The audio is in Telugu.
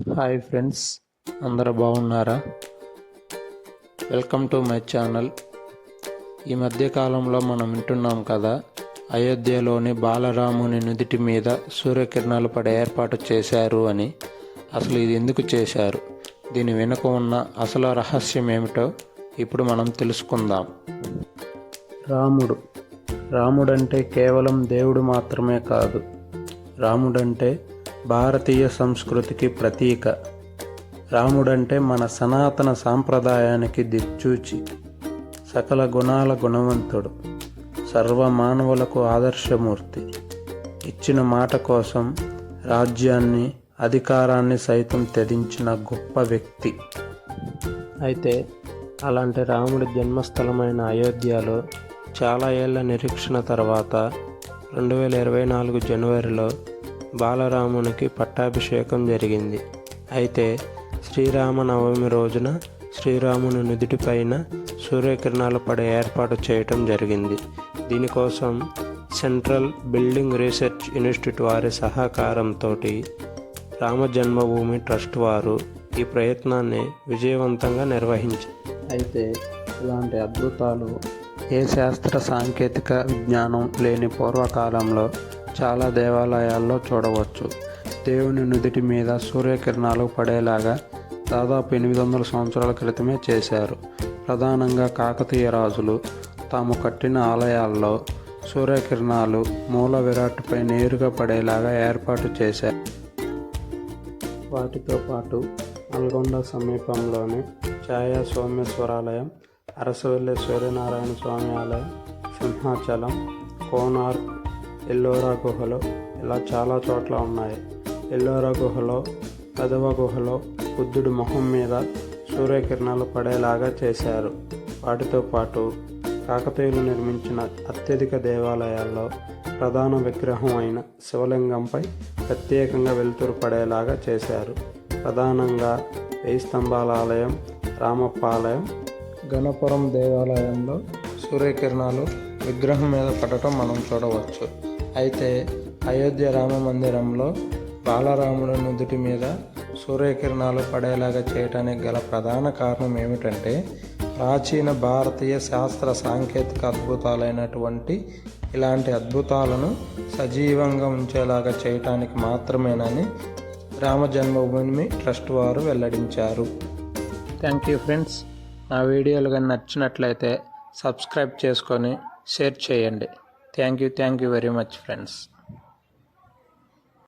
హాయ్ ఫ్రెండ్స్, అందరూ బాగున్నారా? Welcome to my channel. ఈ మధ్యకాలంలో మనం వింటున్నాం కదా, అయోధ్యలోని బాలరాముని నుదిటి మీద సూర్యకిరణాలు పడే ఏర్పాటు చేశారు అని. అసలు ఇది ఎందుకు చేశారు, దీని వెనుక ఉన్న అసలు రహస్యం ఏమిటో ఇప్పుడు మనం తెలుసుకుందాం. రాముడంటే కేవలం దేవుడు మాత్రమే కాదు. రాముడంటే భారతీయ సంస్కృతికి ప్రతీక. రాముడంటే మన సనాతన సాంప్రదాయానికి దిక్చూచి, సకల గుణాల గుణవంతుడు, సర్వమానవులకు ఆదర్శమూర్తి. ఇచ్చిన మాట కోసం రాజ్యాన్ని, అధికారాన్ని సైతం త్యజించిన గొప్ప వ్యక్తి. అయితే అలాంటి రాముడి జన్మస్థలమైన అయోధ్యలో చాలా ఏళ్ల నిరీక్షణ తర్వాత 2024 జనవరిలో బాలరామునికి పట్టాభిషేకం జరిగింది. అయితే శ్రీరామనవమి రోజున శ్రీరాముని నుదిటిపైన సూర్యకిరణాలు పడే ఏర్పాటు చేయటం జరిగింది. దీనికోసం సెంట్రల్ బిల్డింగ్ రీసెర్చ్ ఇన్స్టిట్యూట్ వారి సహకారంతో రామ జన్మభూమి ట్రస్ట్ వారు ఈ ప్రయత్నాన్ని విజయవంతంగా నిర్వహించారు. అయితే ఇలాంటి అద్భుతాలు ఏ శాస్త్ర సాంకేతిక విజ్ఞానం లేని పూర్వకాలంలో చాలా దేవాలయాల్లో చూడవచ్చు. దేవుని నుదిటి మీద సూర్యకిరణాలు పడేలాగా దాదాపు 800 సంవత్సరాల క్రితమే చేశారు. ప్రధానంగా కాకతీయ రాజులు తాము కట్టిన ఆలయాల్లో సూర్యకిరణాలు మూల విరాట్పై నేరుగా పడేలాగా ఏర్పాటు చేశారు. వాటితో పాటు నల్గొండ సమీపంలోని ఛాయా సోమేశ్వరాలయం, అరసవెల్లి సూర్యనారాయణ స్వామి ఆలయం, సింహాచలం, కోనార్క్, ఎల్లోరా గుహలో ఇలా చాలా చోట్ల ఉన్నాయి. ఎల్లోరా గుహలో, పెదవ గుహలో బుద్ధుడి మొహం మీద సూర్యకిరణాలు పడేలాగా చేశారు. వాటితో పాటు కాకతీయులు నిర్మించిన అత్యధిక దేవాలయాల్లో ప్రధాన విగ్రహం అయిన శివలింగంపై ప్రత్యేకంగా వెలుతురు పడేలాగా చేశారు. ప్రధానంగా 1000 స్తంభాల ఆలయం, రామప్ప ఆలయం, గణపురం దేవాలయంలో సూర్యకిరణాలు విగ్రహం మీద పడటం మనం చూడవచ్చు. అయితే అయోధ్య రామ మందిరంలో బాలరాముడు నుదుటి మీద సూర్యకిరణాలు పడేలాగా చేయటానికి గల ప్రధాన కారణం ఏమిటంటే, ప్రాచీన భారతీయ శాస్త్ర సాంకేతిక అద్భుతాలైనటువంటి ఇలాంటి అద్భుతాలను సజీవంగా ఉంచేలాగా చేయటానికి మాత్రమేనని రామ జన్మభూమి ట్రస్ట్ వారు వెల్లడించారు. Thank you friends. నా వీడియోలు కానీ నచ్చినట్లయితే సబ్స్క్రైబ్ చేసుకొని షేర్ చేయండి. Thank you very much friends.